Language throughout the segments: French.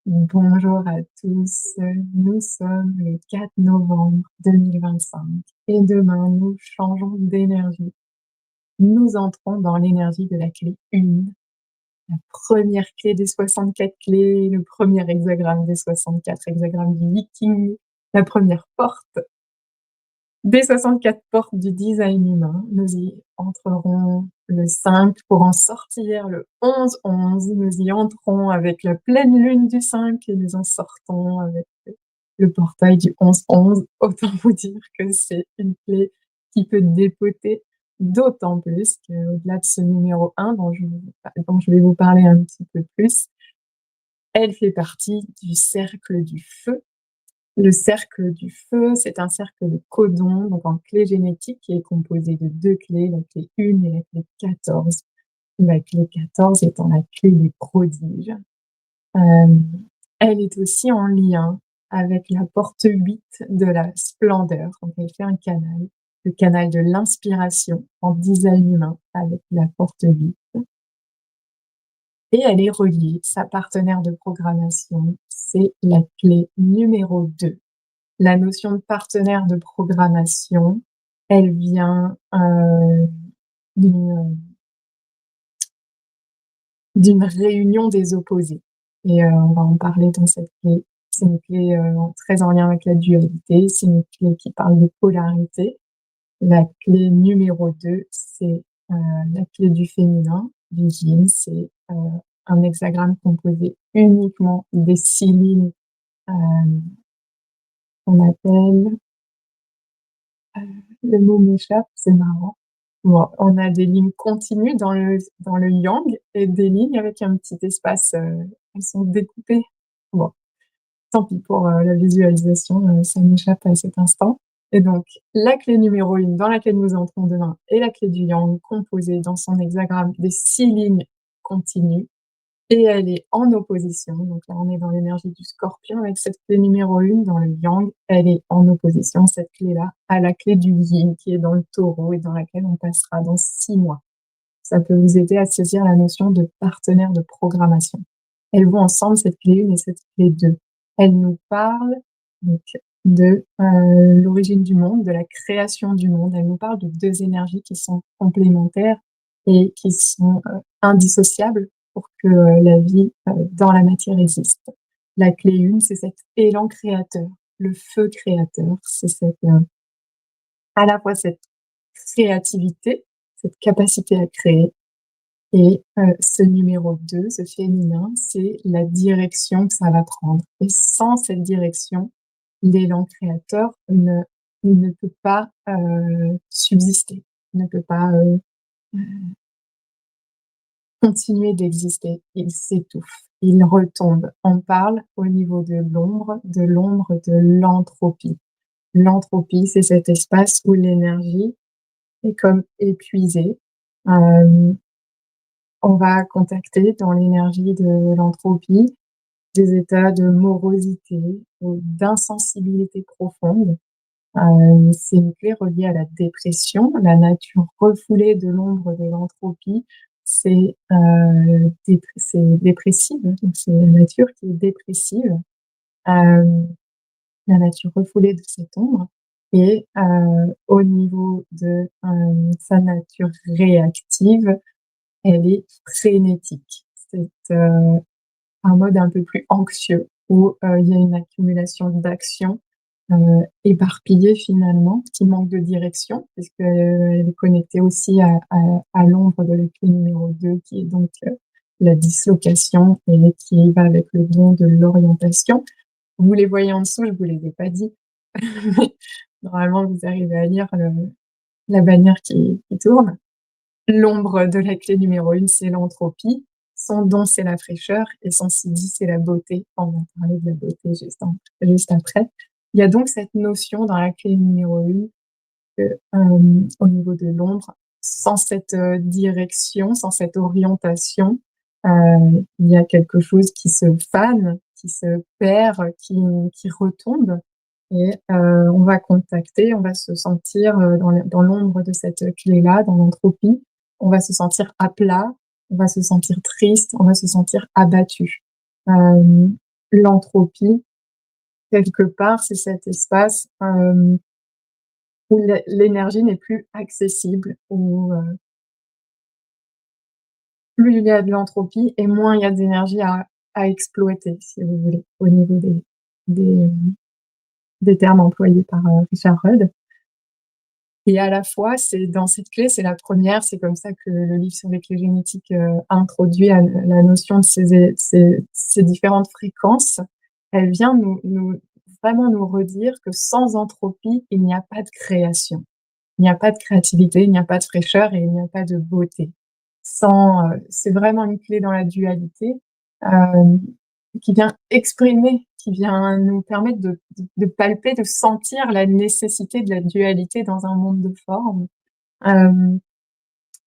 Bonjour à tous, nous sommes le 4 novembre 2025 et demain nous changeons d'énergie. Nous entrons dans l'énergie de la clé 1, la première clé des 64 clés, le premier hexagramme des 64 hexagrammes du Viking, la première porte des 64 portes du design humain. Nous y entrerons le 5 pour en sortir le 11-11. Nous y entrons avec la pleine lune du 5 et nous en sortons avec le portail du 11-11. Autant vous dire que c'est une clé qui peut dépoter, d'autant plus qu'au-delà de ce numéro 1 dont je vais vous parler un petit peu plus, elle fait partie du cercle du feu. Le cercle du feu, c'est un cercle de codon, donc en clé génétique, qui est composé de 2 clés, la clé 1 et la clé 14. La clé 14 étant la clé des prodiges. Elle est aussi en lien avec la porte 8 de la splendeur, donc elle fait un canal, le canal de l'inspiration en design humain avec la porte 8. Et elle est reliée, sa partenaire de programmation, c'est la clé numéro 2. La notion de partenaire de programmation, elle vient d'une d'une réunion des opposés. Et on va en parler dans cette clé. C'est une clé très en lien avec la dualité. C'est une clé qui parle de polarité. La clé numéro 2, c'est la clé du féminin, du yin. C'est un hexagramme composé uniquement des 6 lignes euh, qu'on appelle le mot m'échappe, c'est marrant. Bon, on a des lignes continues dans le yang et des lignes avec un petit espace, elles sont découpées. Bon, tant pis pour la visualisation, ça m'échappe à cet instant. Et donc, la clé numéro 1 dans laquelle nous entrons demain est la clé du yang, composée dans son hexagramme de 6 lignes continues. Et elle est en opposition, donc là on est dans l'énergie du scorpion avec cette clé numéro 1 dans le yang, elle est en opposition, cette clé-là, à la clé du yin qui est dans le taureau et dans laquelle on passera dans 6 mois. Ça peut vous aider à saisir la notion de partenaire de programmation. Elles vont ensemble, cette clé 1 et cette clé 2. Elles nous parlent donc de l'origine du monde, de la création du monde. Elles nous parlent de 2 énergies qui sont complémentaires et qui sont indissociables pour que la vie dans la matière existe. La clé 1, c'est cet élan créateur, le feu créateur. C'est à la fois cette créativité, cette capacité à créer, et ce numéro 2, ce féminin, c'est la direction que ça va prendre. Et sans cette direction, l'élan créateur ne peut pas subsister, ne peut pas continuer d'exister. Il s'étouffe, il retombe. On parle au niveau de l'ombre de l'entropie. L'entropie, c'est cet espace où l'énergie est comme épuisée. On va contacter dans l'énergie de l'entropie des états de morosité ou d'insensibilité profonde. C'est une clé reliée à la dépression. La nature refoulée de l'ombre de l'entropie, c'est dépressive, donc c'est la nature qui est dépressive, la nature refoulée de cette ombre. Et au niveau de sa nature réactive, elle est frénétique. C'est un mode un peu plus anxieux où il y a une accumulation d'actions éparpillées finalement, qui manque de direction, puisqu'elle est connectée aussi à l'ombre de la clé numéro 2, qui est donc la dislocation et qui va avec le don de l'orientation. Vous les voyez en dessous, je vous les ai pas dit, mais normalement vous arrivez à lire la bannière qui tourne. L'ombre de la clé numéro 1, c'est l'entropie. Son don, c'est la fraîcheur. Et son sidi, c'est la beauté. On va parler de la beauté juste après. Il y a donc cette notion dans la clé numéro 1 que, au niveau de l'ombre, sans cette direction, sans cette orientation, il y a quelque chose qui se fane, qui se perd, qui retombe. Et on va contacter, on va se sentir dans l'ombre de cette clé-là, dans l'entropie, on va se sentir à plat, on va se sentir triste, on va se sentir abattu. l'entropie, quelque part, c'est cet espace, où l'énergie n'est plus accessible, où, plus il y a de l'entropie et moins il y a d'énergie à exploiter, si vous voulez, au niveau des, des termes employés par, Richard Rudd. Et à la fois, c'est dans cette clé, c'est la première, c'est comme ça que le livre sur les clés génétiques, introduit la notion de ces différentes fréquences. Elle vient nous vraiment nous redire que sans entropie, il n'y a pas de création. Il n'y a pas de créativité, il n'y a pas de fraîcheur et il n'y a pas de beauté. C'est vraiment une clé dans la dualité, hem, qui vient exprimer, qui vient nous permettre de palper, de sentir la nécessité de la dualité dans un monde de formes. Hem,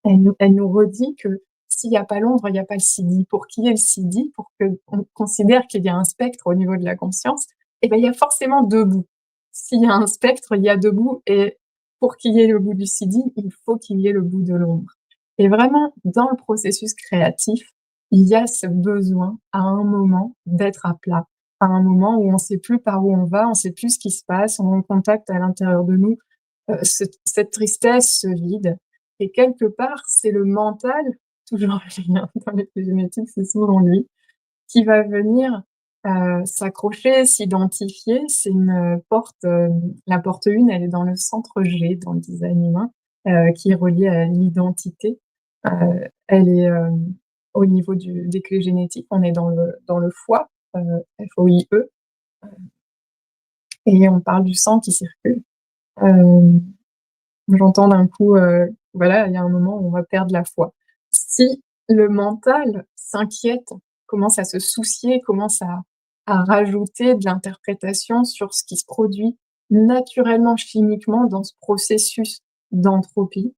elle nous redit que s'il y a pas l'ombre, il y a pas le sidi. Pour qu'il y ait le sidi, pour qu'on considère qu'il y a un spectre au niveau de la conscience, et ben, il y a forcément 2 bouts. S'il y a un spectre, il y a 2 bouts et pour qu'il y ait le bout du sidi, il faut qu'il y ait le bout de l'ombre. Et vraiment, dans le processus créatif, il y a ce besoin, à un moment, d'être à plat. À un moment où on sait plus par où on va, on sait plus ce qui se passe, on contacte à l'intérieur de nous, cette tristesse, ce vide. Et quelque part, c'est le mental, toujours dans l'épigénétique, c'est souvent lui, qui va venir, s'accrocher, s'identifier. C'est une, porte, la porte 1, elle est dans le centre G, dans le design humain, qui est reliée à l'identité. Elle est, au niveau des clés génétiques, on est dans le foie, FOIE, et on parle du sang qui circule. Hem J'entends d'un coup, voilà, il y a un moment où on va perdre la foi. Si le mental s'inquiète, commence à se soucier, commence à rajouter de l'interprétation sur ce qui se produit naturellement, chimiquement dans ce processus d'entropie,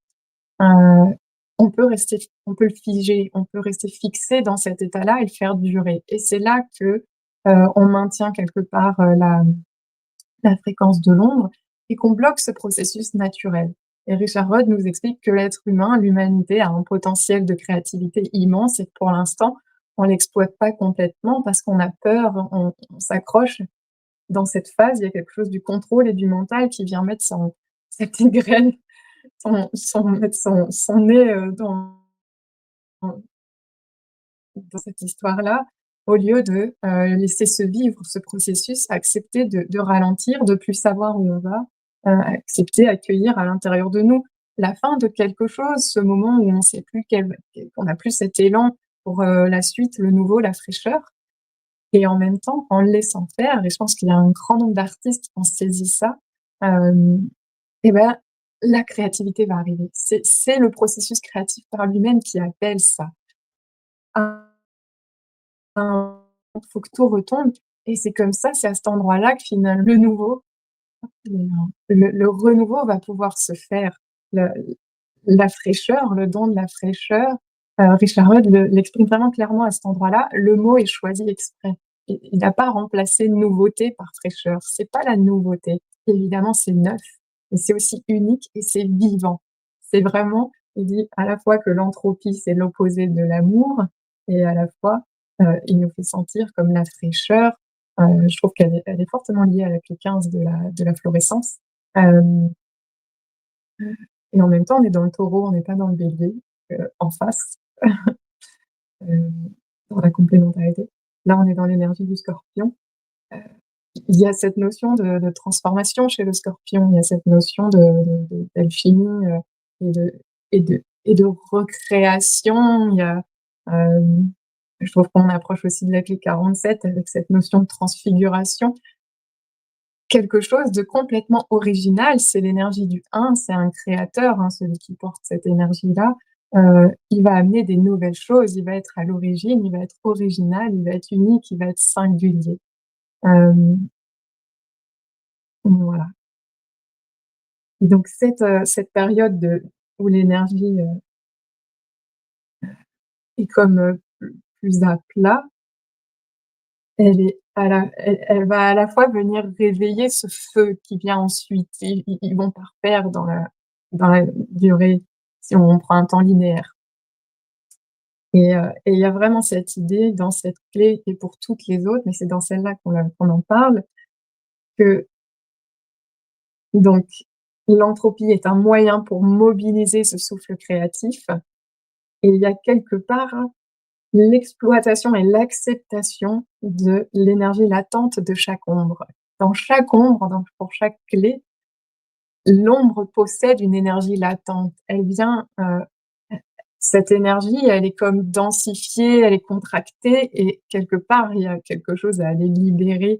heu, on peut le figer, on peut rester fixé dans cet état-là et le faire durer et c'est là que, on maintient quelque part, la fréquence de l'ombre et qu'on bloque ce processus naturel. Et Richard Rudd nous explique que l'être humain, l'humanité a un potentiel de créativité immense et que pour l'instant, on l'exploite pas complètement parce qu'on a peur, on s'accroche. Dans cette phase, il y a quelque chose du contrôle et du mental qui vient mettre sa petite graine, mettre son nez, dans cette histoire-là, au lieu de, laisser se vivre ce processus, accepter de ralentir, de plus savoir où on va, accepter, accueillir à l'intérieur de nous la fin de quelque chose, ce moment où on sait plus qu'on n'a plus cet élan pour, la suite, le nouveau, la fraîcheur et en même temps, en le laissant faire et je pense qu'il y a un grand nombre d'artistes qui ont saisi ça, hem et ben, la créativité va arriver. C'est le processus créatif par lui-même qui appelle ça. Il faut que tout retombe et c'est comme ça, c'est à cet endroit-là que finalement le nouveau, le renouveau va pouvoir se faire. Le la fraîcheur, le don de la fraîcheur, Richard Rudd l'exprime vraiment clairement à cet endroit-là. Le mot est choisi exprès. Il n'a pas remplacé nouveauté par fraîcheur. C'est pas la nouveauté. Évidemment, c'est neuf, mais c'est aussi unique et c'est vivant. C'est vraiment il dit à la fois que l'entropie, c'est l'opposé de l'amour et à la fois, il nous fait sentir comme la fraîcheur. Je trouve qu'elle est fortement liée à la clé 15 de la fluorescence. Hem et en même temps, on est dans le taureau, on n'est pas dans le bélier, en face, heu, dans la complémentarité. Là, on est dans l'énergie du scorpion. Heu, il y a cette notion de transformation chez le scorpion, il y a cette notion d'alchimie, et de et de recréation. Il y a, hem, je trouve qu'on approche aussi de la clé 47 avec cette notion de transfiguration. Quelque chose de complètement original, c'est l'énergie du 1, c'est un créateur, hein, celui qui porte cette énergie-là. Il va amener des nouvelles choses, il va être à l'origine, il va être original, il va être unique, il va être singulier. Hem, voilà et donc cette période où l'énergie, est comme, plus à plat, elle va à la fois venir réveiller ce feu qui vient ensuite. Ils vont par pair dans la durée, si on prend un temps linéaire Et il y a vraiment cette idée dans cette clé et pour toutes les autres, mais c'est dans celle-là qu'on en parle, que donc l'entropie est un moyen pour mobiliser ce souffle créatif et il y a quelque part l'exploitation et l'acceptation de l'énergie latente de chaque ombre. Dans chaque ombre, donc pour chaque clé, l'ombre possède une énergie latente. Elle vient, cette énergie, elle est comme densifiée, elle est contractée et quelque part, il y a quelque chose à aller libérer,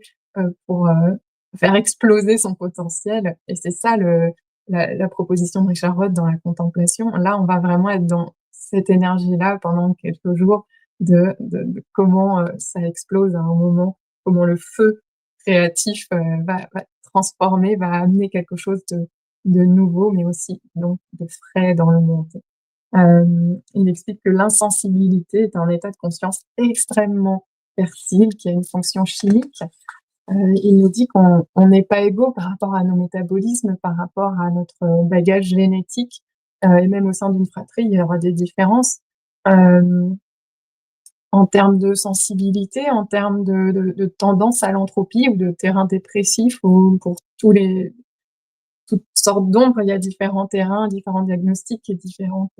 pour, faire exploser son potentiel et c'est ça la proposition de Richard Roth dans la contemplation. Là, on va vraiment être dans cette énergie-là pendant quelques jours de comment, ça explose à un moment, comment le feu créatif, va transformer, va amener quelque chose de nouveau, mais aussi donc de frais dans le monde. Il explique que l'insensibilité est un état de conscience extrêmement fertile, qui a une fonction chimique. Il nous dit qu'on n'est pas égaux par rapport à nos métabolismes, par rapport à notre bagage génétique, et même au sein d'une fratrie, il y aura des différences, hem, en termes de sensibilité, en termes de tendance à l'entropie ou de terrain dépressif ou pour toutes sortes d'ombres, il y a différents terrains, différents diagnostics et différents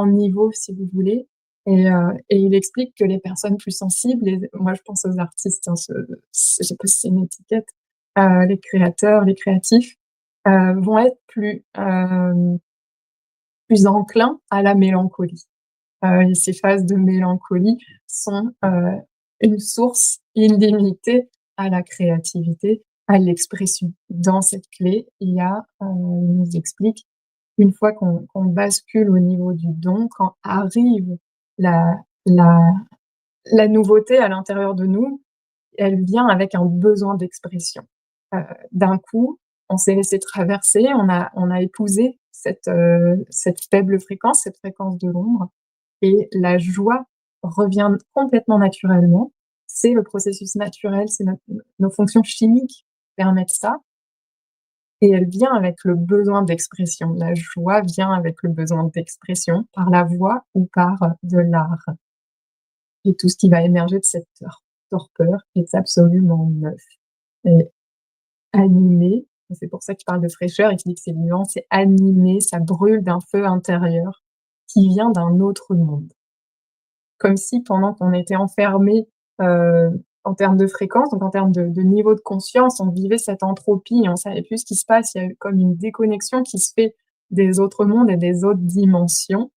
niveaux, si vous voulez. Et il explique que les personnes plus sensibles, moi je pense aux artistes, hein, je sais pas si c'est une étiquette, les créateurs, les créatifs, vont être plus enclins à la mélancolie. Et ces phases de mélancolie sont, une source illimitée à la créativité, à l'expression. Dans cette clé, il y a, il nous explique une fois qu'on bascule au niveau du don, quand arrive la la la nouveauté à l'intérieur de nous, elle vient avec un besoin d'expression. D'un coup, on s'est laissé traverser, on a épousé cette faible fréquence, cette fréquence de l'ombre et la joie revient complètement naturellement. C'est le processus naturel, c'est nos fonctions chimiques permettent ça et elle vient avec le besoin d'expression. La joie vient avec le besoin d'expression par la voix ou par, de l'art et tout ce qui va émerger de cette torpeur est absolument neuf et animé. C'est pour ça qu'il parle de fraîcheur et qu'il dit que c'est vivant, c'est animé, ça brûle d'un feu intérieur qui vient d'un autre monde. Comme si pendant qu'on était enfermés, en termes de fréquence, donc en termes de niveau de conscience, on vivait cette entropie et on savait plus ce qui se passe. Il y a eu comme une déconnexion qui se fait des autres mondes et des autres dimensions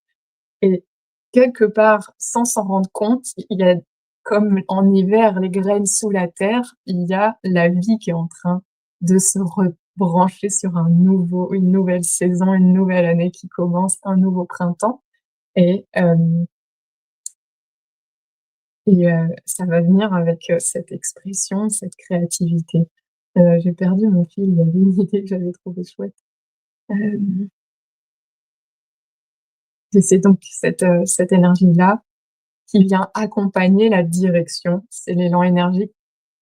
et quelque part, sans s'en rendre compte, il y a comme en hiver, les graines sous la terre, il y a la vie qui est en train de se rebrancher sur une nouvelle saison, une nouvelle année qui commence, un nouveau printemps et hem ça va venir avec, cette expression, cette créativité. J'ai perdu mon fil, il y avait une idée que j'avais trouvée chouette. Hem et c'est donc cette énergie-là qui vient accompagner la direction. C'est l'élan énergique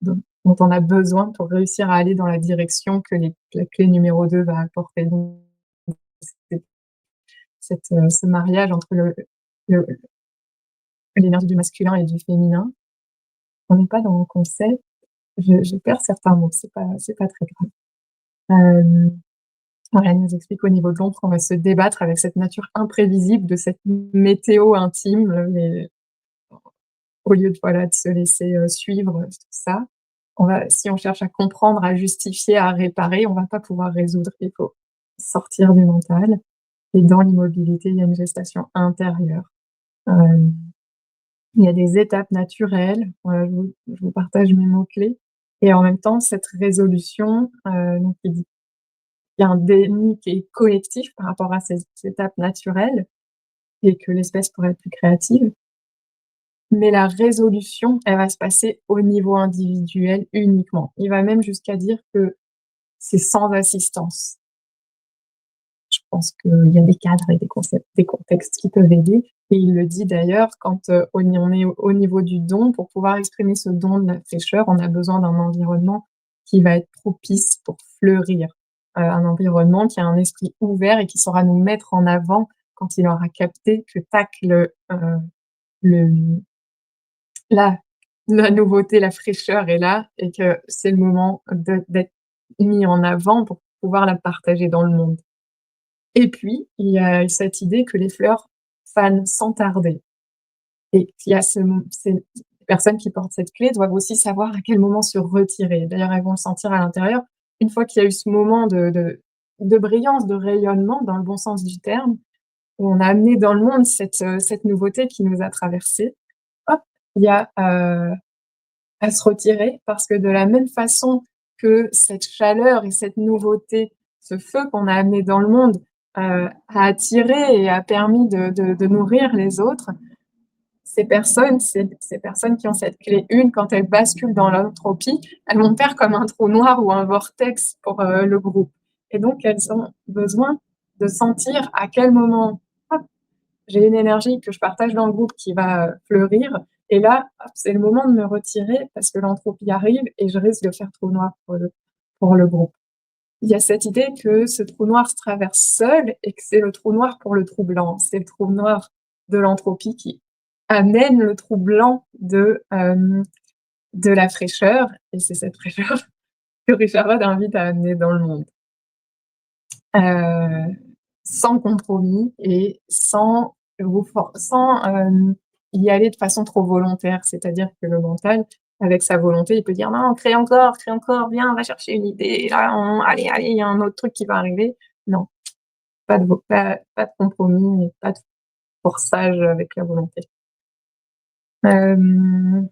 dont on a besoin pour réussir à aller dans la direction que la clé numéro 2 va apporter. Donc c'est ce mariage entre le l'énergie du masculin et du féminin. On n'est pas dans le concept. Je perds certains mots, c'est pas très grave. Hem, voilà, elle nous explique au niveau de l'ombre qu'on va se débattre avec cette nature imprévisible de cette météo intime, mais au lieu de, voilà, de se laisser, suivre, tout ça, si on cherche à comprendre, à justifier, à réparer, on va pas pouvoir résoudre. Il faut sortir du mental et dans l'immobilité, il y a une gestation intérieure. Hem, il y a des étapes naturelles, voilà, je vous partage mes mots clés et en même temps cette résolution, donc il y a un déni qui est collectif par rapport à ces étapes naturelles et que l'espèce pourrait être plus créative. Mais la résolution, elle va se passer au niveau individuel uniquement. Il va même jusqu'à dire que c'est sans assistance. Je pense qu'il y a des cadres et des concepts, des contextes qui peuvent aider et il le dit d'ailleurs quand, on est au niveau du don, pour pouvoir exprimer ce don de la fraîcheur, on a besoin d'un environnement qui va être propice pour fleurir. Un environnement qui a un esprit ouvert et qui saura nous mettre en avant quand il aura capté que tac, le la la nouveauté, la fraîcheur est là et que c'est le moment d'être mis en avant pour pouvoir la partager dans le monde. Et puis, il y a cette idée que les fleurs fanent sans tarder et qu'il y a ces personnes qui portent cette clé doivent aussi savoir à quel moment se retirer. D'ailleurs, elles vont le sentir à l'intérieur. Une fois qu'il y a eu ce moment de brillance, de rayonnement dans le bon sens du terme, où on a amené dans le monde cette nouveauté qui nous a traversés, hop, il y a, à se retirer parce que de la même façon que cette chaleur et cette nouveauté, ce feu qu'on a amené dans le monde, a attiré et a permis de nourrir les autres, ces personnes qui ont cette clé une, quand elles basculent dans l'entropie, elles vont faire comme un trou noir ou un vortex pour, le groupe et donc elles ont besoin de sentir à quel moment, hop, j'ai une énergie que je partage dans le groupe qui va fleurir. Et là, c'est le moment de me retirer parce que l'entropie arrive et je risque de faire trou noir pour le groupe. Il y a cette idée que ce trou noir se traverse seul et que c'est le trou noir pour le trou blanc. C'est le trou noir de l'entropie qui amène le trou blanc de la fraîcheur et c'est cette fraîcheur que Richard invite à amener dans le monde. Heu, Sans compromis et sans, y aller de façon trop volontaire. C'est-à-dire que le mental, avec sa volonté, il peut dire: «Non, crée encore, viens, on va chercher une idée, là, on allez, allez, il y a un autre truc qui va arriver». Non, pas de compromis et pas de forçage avec la volonté. Hem,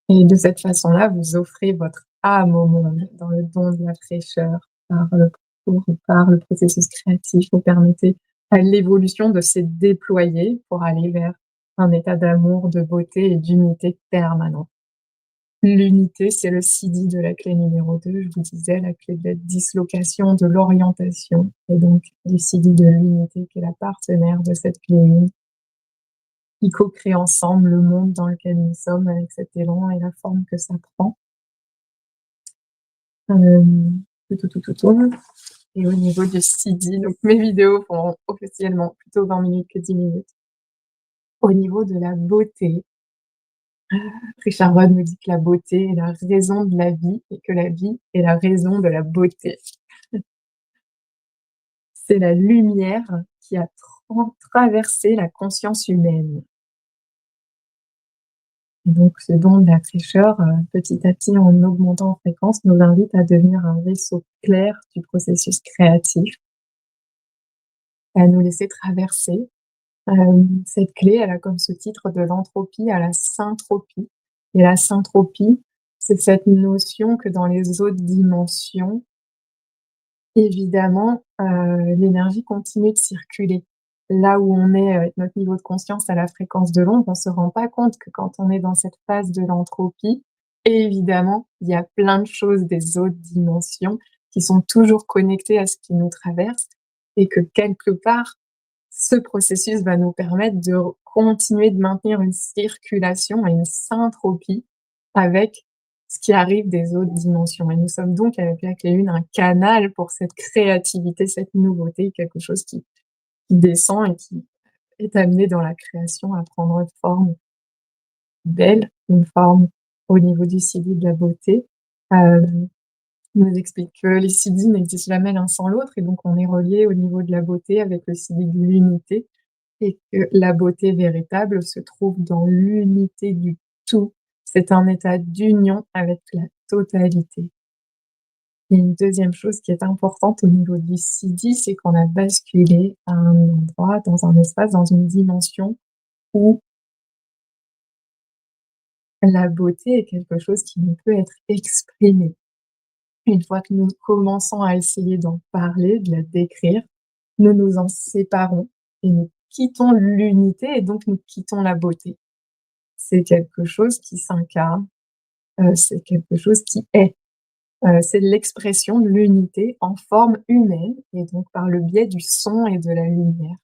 et de cette façon-là, vous offrez votre âme au monde dans le don de la fraîcheur, par le processus créatif. Vous permettez à l'évolution de se déployer pour aller vers un état d'amour, de beauté et d'unité permanente. L'unité, c'est le CD de la clé numéro 2. Je vous disais, la clé de la dislocation, de l'orientation et donc du CD de l'unité qui est la partenaire de cette clé 1 qui co-crée ensemble le monde dans lequel nous sommes avec cet élan et la forme que ça prend. Hem, et au niveau du CD, donc mes vidéos font officiellement plutôt 20 minutes que 10 minutes. Au niveau de la beauté, Richard Rudd nous dit que la beauté est la raison de la vie et que la vie est la raison de la beauté. C'est la lumière qui a traversé la conscience humaine. Et donc ce don de la fraîcheur, petit à petit, en augmentant en fréquence, nous invite à devenir un vaisseau clair du processus créatif, à nous laisser traverser. Cette clé, elle a comme sous-titre de l'entropie à la syntropie et la syntropie, c'est cette notion que dans les autres dimensions, évidemment, l'énergie continue de circuler. Là où on est avec notre niveau de conscience à la fréquence de l'onde, on se rend pas compte que quand on est dans cette phase de l'entropie, évidemment, il y a plein de choses des autres dimensions qui sont toujours connectées à ce qui nous traverse et que quelque part, ce processus va nous permettre de continuer de maintenir une circulation et une syntropie avec ce qui arrive des autres dimensions. Et nous sommes donc avec la clé 1 un canal pour cette créativité, cette nouveauté, quelque chose qui descend et qui est amené dans la création à prendre forme belle, une forme au niveau du CD de la beauté. Hem, il nous explique que les CD n'existent jamais l'un sans l'autre et donc on est reliés au niveau de la beauté avec le CD de l'unité et que la beauté véritable se trouve dans l'unité du tout. C'est un état d'union avec la totalité. Et une deuxième chose qui est importante au niveau du CD, c'est qu'on a basculé à un endroit, dans un espace, dans une dimension où la beauté est quelque chose qui ne peut être exprimé. Une fois que nous commençons à essayer d'en parler, de la décrire, nous nous en séparons et nous quittons l'unité et donc nous quittons la beauté. C'est quelque chose qui s'incarne, c'est quelque chose qui est. C'est l'expression de l'unité en forme humaine et donc par le biais du son et de la lumière.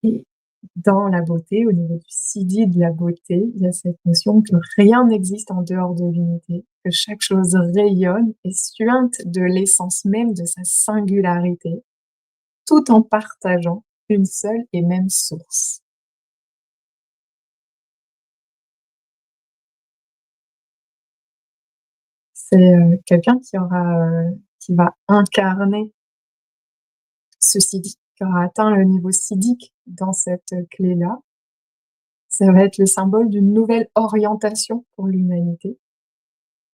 Et Dans la beauté, au niveau du sidi de la beauté, il y a cette notion que rien n'existe en dehors de l'unité, que chaque chose rayonne et suinte de l'essence même de sa singularité, tout en partageant une seule et même source. C'est, quelqu'un qui va incarner ce sidi, qui aura atteint le niveau sidique dans cette clé-là. Ça va être le symbole d'une nouvelle orientation pour l'humanité.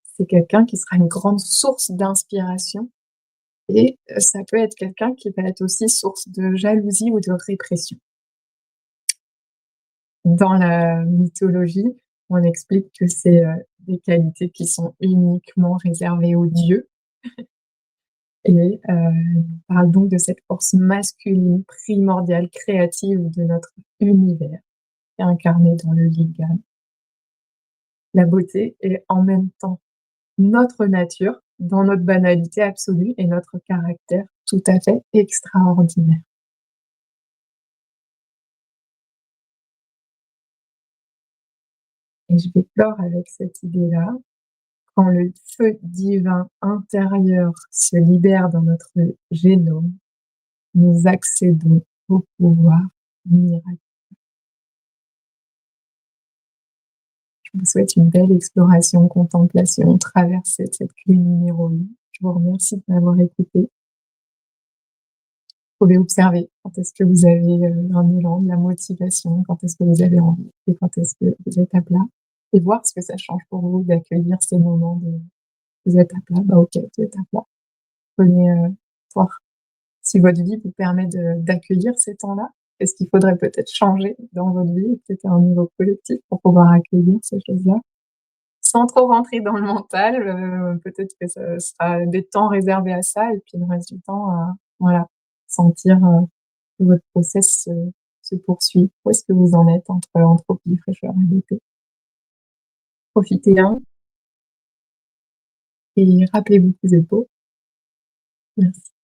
C'est quelqu'un qui sera une grande source d'inspiration et ça peut être quelqu'un qui va être aussi source de jalousie ou de répression. Dans la mythologie, on explique que c'est, des qualités qui sont uniquement réservées aux dieux et on parle donc de cette force masculine primordiale, créative de notre univers, qui est incarnée dans le lingam. La beauté est en même temps notre nature, dans notre banalité absolue et notre caractère tout à fait extraordinaire. Et je vais clore avec cette idée-là. Quand le feu divin intérieur se libère dans notre génome, nous accédons au pouvoir miraculeux. Je vous souhaite une belle exploration, contemplation, traversée de cette clé numéro 1. Je vous remercie de m'avoir écouté. Vous pouvez observer quand est-ce que vous avez, un élan, de la motivation, quand est-ce que vous avez envie et quand est-ce que vous êtes à plat et voir ce que ça change pour vous d'accueillir ces moments de vous êtes à plat, bah, OK, vous êtes à plat. Prenez, voir si votre vie vous permet d'accueillir ces temps-là. Est-ce qu'il faudrait peut-être changer dans votre vie, peut-être à un niveau collectif pour pouvoir accueillir ces choses-là? Sans trop rentrer dans le mental, peut-être que ce sera des temps réservés à ça et puis le reste du temps à voilà, sentir, que votre process se poursuit. Où est-ce que vous en êtes entre entropie, fraîcheur et beauté? Profitez-en et rappelez-vous que vous êtes beau. Merci.